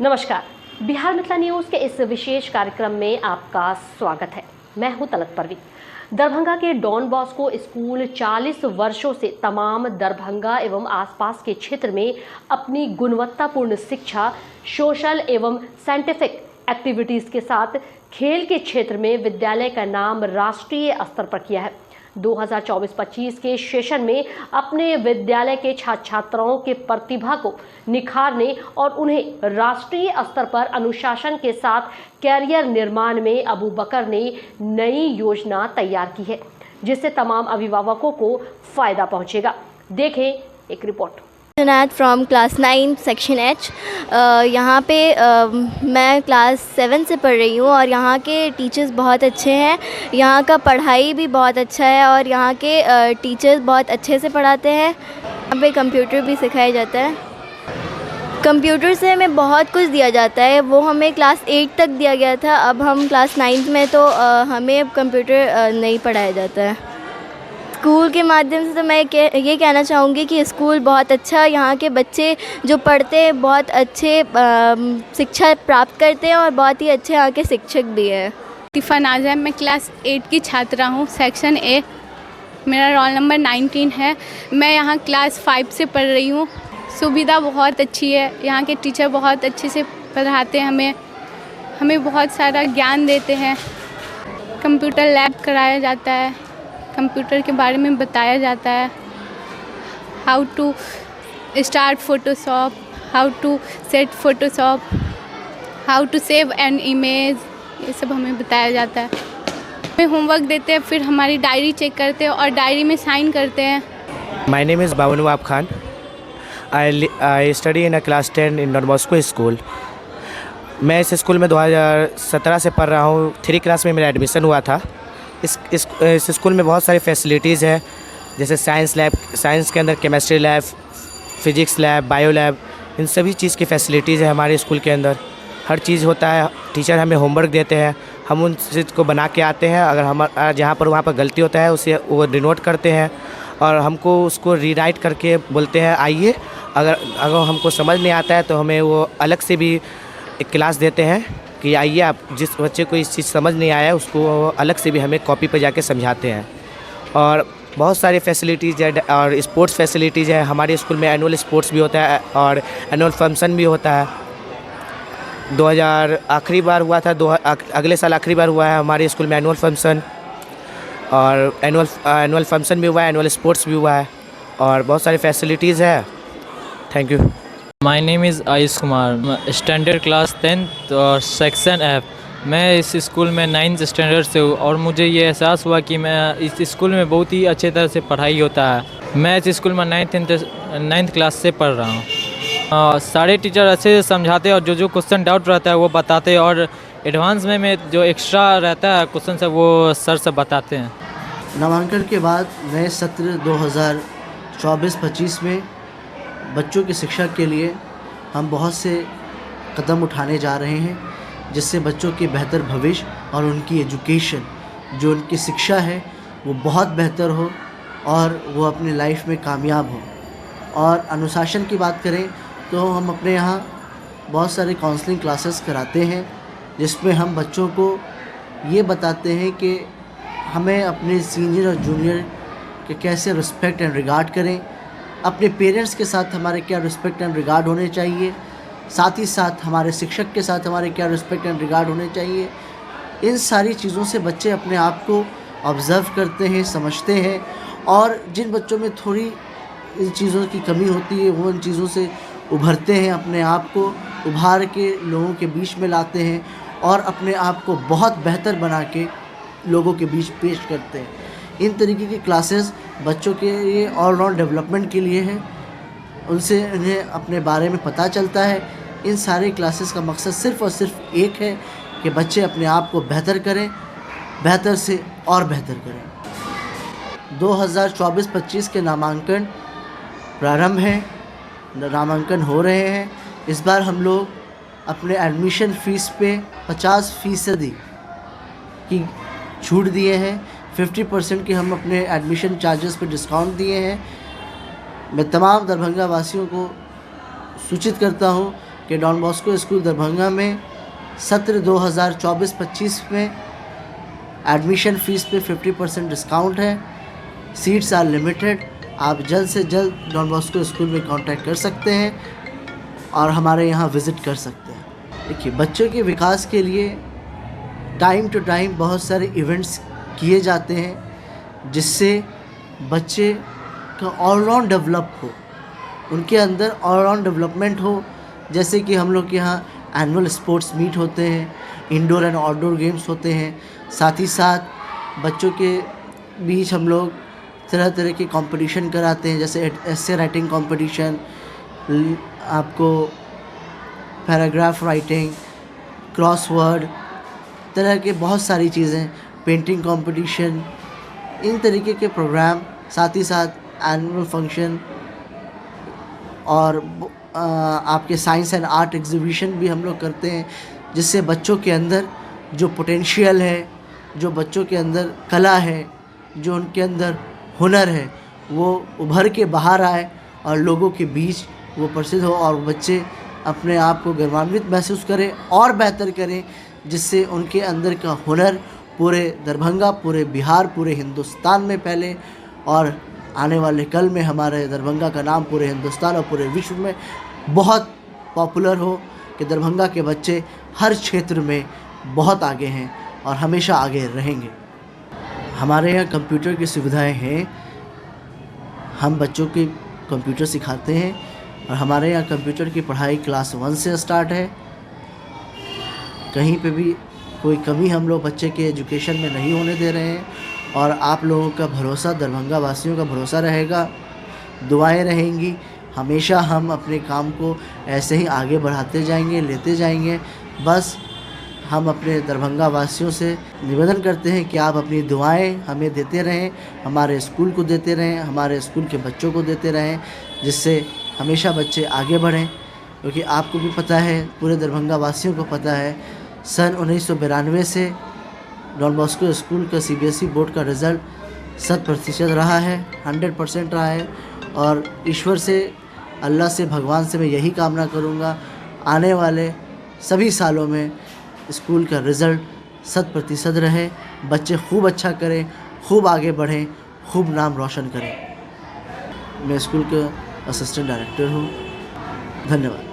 नमस्कार, बिहार मिथिला न्यूज़ के इस विशेष कार्यक्रम में आपका स्वागत है। मैं हूं तलत परवीन। दरभंगा के डॉन बॉस्को स्कूल 40 वर्षों से तमाम दरभंगा एवं आसपास के क्षेत्र में अपनी गुणवत्तापूर्ण शिक्षा, सोशल एवं साइंटिफिक एक्टिविटीज़ के साथ खेल के क्षेत्र में विद्यालय का नाम राष्ट्रीय स्तर पर किया है। 2024-25 के सेशन में अपने विद्यालय के छात्र छात्राओं के प्रतिभा को निखारने और उन्हें राष्ट्रीय स्तर पर अनुशासन के साथ कैरियर निर्माण में अबू बकर ने नई योजना तैयार की है, जिससे तमाम अभिभावकों को फायदा पहुंचेगा। देखें एक report. Junaid from class 9 section H. यहाँ पे मैं क्लास 7 से पढ़ रही हूँ और यहाँ के टीचर्स बहुत अच्छे हैं। यहाँ का पढ़ाई भी बहुत अच्छा है और यहाँ के टीचर्स बहुत अच्छे से पढ़ाते हैं। यहाँ पे कंप्यूटर भी सिखाया जाता है। कंप्यूटर से हमें बहुत कुछ दिया जाता है। वो हमें क्लास 8 तक दिया गया था, अब हम क्लास 9 में तो हमें कंप्यूटर नहीं पढ़ाया जाता है। स्कूल के माध्यम से तो मैं ये कहना चाहूँगी कि स्कूल बहुत अच्छा, यहाँ के बच्चे जो पढ़ते हैं बहुत अच्छे शिक्षा प्राप्त करते हैं और बहुत ही अच्छे यहाँ के शिक्षक भी हैं। तिफ़ा नाज़ा, मैं क्लास 8 की छात्रा हूँ, सेक्शन ए। मेरा रोल नंबर 19 है। मैं यहाँ क्लास 5 से पढ़ रही हूँ। सुविधा बहुत अच्छी है, यहाँ के टीचर बहुत अच्छे से पढ़ाते हैं, हमें बहुत सारा ज्ञान देते हैं। कंप्यूटर लैब कराया जाता है, कंप्यूटर के बारे में बताया जाता है। How to start Photoshop, how to set Photoshop, how to save an image, ये सब हमें बताया जाता है। हमें होमवर्क देते हैं, फिर हमारी डायरी चेक करते हैं और डायरी में साइन करते हैं। My name is Babu Nawab Khan. I study in a class 10 in Don Bosco School. मैं इस स्कूल में 2017 से पढ़ रहा हूँ। 3 क्लास में मेरा एडमिशन हुआ था। इस स्कूल में बहुत सारी फैसिलिटीज़ है, जैसे साइंस लैब, साइंस के अंदर chemistry lab, physics lab, bio lab, इन सभी चीज़ की फैसिलिटीज़ है हमारे स्कूल के अंदर। हर चीज़ होता है। टीचर हमें होमवर्क देते हैं, हम उन चीज़ को बना के आते हैं। अगर हम जहाँ पर वहाँ पर गलती होता है उसे वो डिनोट करते हैं और हमको उसको रीराइट करके बोलते हैं आइए। अगर हमको समझ नहीं आता है तो हमें वो अलग से भी एक क्लास देते हैं कि आइए, आप जिस बच्चे को इस चीज़ समझ नहीं आया उसको अलग से भी हमें कॉपी पे जाके समझाते हैं। और बहुत सारी फैसिलिटीज़ है और स्पोर्ट्स फैसिलिटीज़ है। हमारे स्कूल में एनुअल स्पोर्ट्स भी होता है और एनुअल फंक्शन भी होता है। 2000 आखिरी बार हुआ था, अगले साल आखिरी बार हुआ है हमारे स्कूल में एनुअल फंक्शन, और एनुअल फंक्शन भी हुआ है, एनुअल स्पोर्ट्स भी हुआ है और बहुत सारी फैसिलिटीज़ है। Thank you. My name is Ayush Kumar, standard class 10 और सेक्शन एफ। मैं इस स्कूल में 9th स्टैंडर्ड से हूँ और मुझे ये एहसास हुआ कि मैं इस स्कूल में बहुत ही अच्छे तरह से पढ़ाई होता है। मैं इस स्कूल में 9th क्लास से पढ़ रहा हूँ। सारे टीचर अच्छे से समझाते हैं और जो क्वेश्चन डाउट रहता है वो बताते हैं, और एडवांस में जो एक्स्ट्रा रहता है क्वेश्चन से वो सर से बताते हैं। नामांकन के बाद नए सत्र 2024-25 में बच्चों की शिक्षा के लिए हम बहुत से कदम उठाने जा रहे हैं, जिससे बच्चों के बेहतर भविष्य और उनकी एजुकेशन, जो उनकी शिक्षा है, वो बहुत बेहतर हो और वो अपनी लाइफ में कामयाब हो। और अनुशासन की बात करें तो हम अपने यहाँ बहुत सारे काउंसलिंग क्लासेस कराते हैं, जिसमें हम बच्चों को ये बताते हैं कि हमें अपने सीनियर और जूनियर के कैसे रिस्पेक्ट एंड रिगार्ड करें, अपने पेरेंट्स के साथ हमारे क्या रिस्पेक्ट एंड रिगार्ड होने चाहिए, साथ ही साथ हमारे शिक्षक के साथ हमारे क्या रिस्पेक्ट एंड रिगार्ड होने चाहिए। इन सारी चीज़ों से बच्चे अपने आप को ऑब्ज़र्व करते हैं, समझते हैं, और जिन बच्चों में थोड़ी इन चीज़ों की कमी होती है वो इन चीज़ों से उभरते हैं, अपने आप को उभार के लोगों के बीच में लाते हैं और अपने आप को बहुत बेहतर बना के लोगों के बीच पेश करते हैं। इन तरीके की क्लासेस बच्चों के लिए ऑलराउंड डेवलपमेंट के लिए है, उनसे उन्हें अपने बारे में पता चलता है। इन सारे क्लासेस का मकसद सिर्फ़ और सिर्फ एक है कि बच्चे अपने आप को बेहतर करें, बेहतर से और बेहतर करें। 2024-25 के नामांकन प्रारंभ हैं, नामांकन हो रहे हैं। इस बार हम लोग अपने एडमिशन फ़ीस पे 50% की छूट दिए हैं। 50% के हम अपने एडमिशन चार्जेस पे डिस्काउंट दिए हैं। मैं तमाम दरभंगा वासियों को सूचित करता हूँ कि कि डॉन बॉस्को स्कूल दरभंगा में सत्र 2024-25 में एडमिशन फ़ीस पे 50% डिस्काउंट है। Seats are limited. आप जल्द से जल्द डॉन बॉस्को स्कूल में कांटेक्ट कर सकते हैं और हमारे यहाँ विज़िट कर सकते हैं। देखिए, बच्चों के विकास के लिए टाइम टू टाइम बहुत सारे इवेंट्स किए जाते हैं जिससे बच्चे का ऑलराउंड डेवलप हो, उनके अंदर ऑलराउंड डेवलपमेंट हो। जैसे कि हम लोग के यहाँ एनुअल स्पोर्ट्स मीट होते हैं, इंडोर एंड आउटडोर गेम्स होते हैं। साथ ही साथ बच्चों के बीच हम लोग तरह तरह के कंपटीशन कराते हैं, जैसे एस्से राइटिंग कंपटीशन, आपको पैराग्राफ राइटिंग, क्रॉसवर्ड, तरह के बहुत सारी चीज़ें, पेंटिंग कंपटीशन, इन तरीके के प्रोग्राम। साथ ही साथ एनुअल फंक्शन और आपके साइंस एंड आर्ट एग्जीबिशन भी हम लोग करते हैं, जिससे बच्चों के अंदर जो पोटेंशियल है, जो बच्चों के अंदर कला है, जो उनके अंदर हुनर है, वो उभर के बाहर आए और लोगों के बीच वो प्रसिद्ध हो और बच्चे अपने आप को गौरवान्वित महसूस करें और बेहतर करें, जिससे उनके अंदर का हुनर पूरे दरभंगा, पूरे बिहार, पूरे हिंदुस्तान में फैले और आने वाले कल में हमारे दरभंगा का नाम पूरे हिंदुस्तान और पूरे विश्व में बहुत पॉपुलर हो, कि दरभंगा के बच्चे हर क्षेत्र में बहुत आगे हैं और हमेशा आगे रहेंगे। हमारे यहाँ कंप्यूटर की सुविधाएं हैं। हम बच्चों के कंप्यूटर सिखाते हैं और हमारे यहाँ कंप्यूटर की पढ़ाई क्लास 1 से स्टार्ट है। कहीं पे भी कोई कमी हम लोग बच्चे के एजुकेशन में नहीं होने दे रहे हैं और आप लोगों का भरोसा, दरभंगा वासियों का भरोसा रहेगा, दुआएं रहेंगी। हमेशा हम अपने काम को ऐसे ही आगे बढ़ाते जाएंगे, लेते जाएंगे। बस हम अपने दरभंगा वासियों से निवेदन करते हैं कि आप अपनी दुआएं हमें देते रहें, हमारे स्कूल को देते रहें, हमारे स्कूल के बच्चों को देते रहें, जिससे हमेशा बच्चे आगे बढ़ें। क्योंकि आपको भी पता है, पूरे दरभंगा वासियों को पता है, सन 1992 से डॉन बॉस्को स्कूल का CBSE बोर्ड का रिज़ल्ट 100% रहा है, 100% रहा है। और ईश्वर से, अल्लाह से, भगवान से मैं यही कामना करूँगा आने वाले सभी सालों में स्कूल का रिज़ल्ट 100% रहे, बच्चे खूब अच्छा करें, खूब आगे बढ़ें, खूब नाम रोशन करें। मैं स्कूल का असिस्टेंट डायरेक्टर हूँ। धन्यवाद।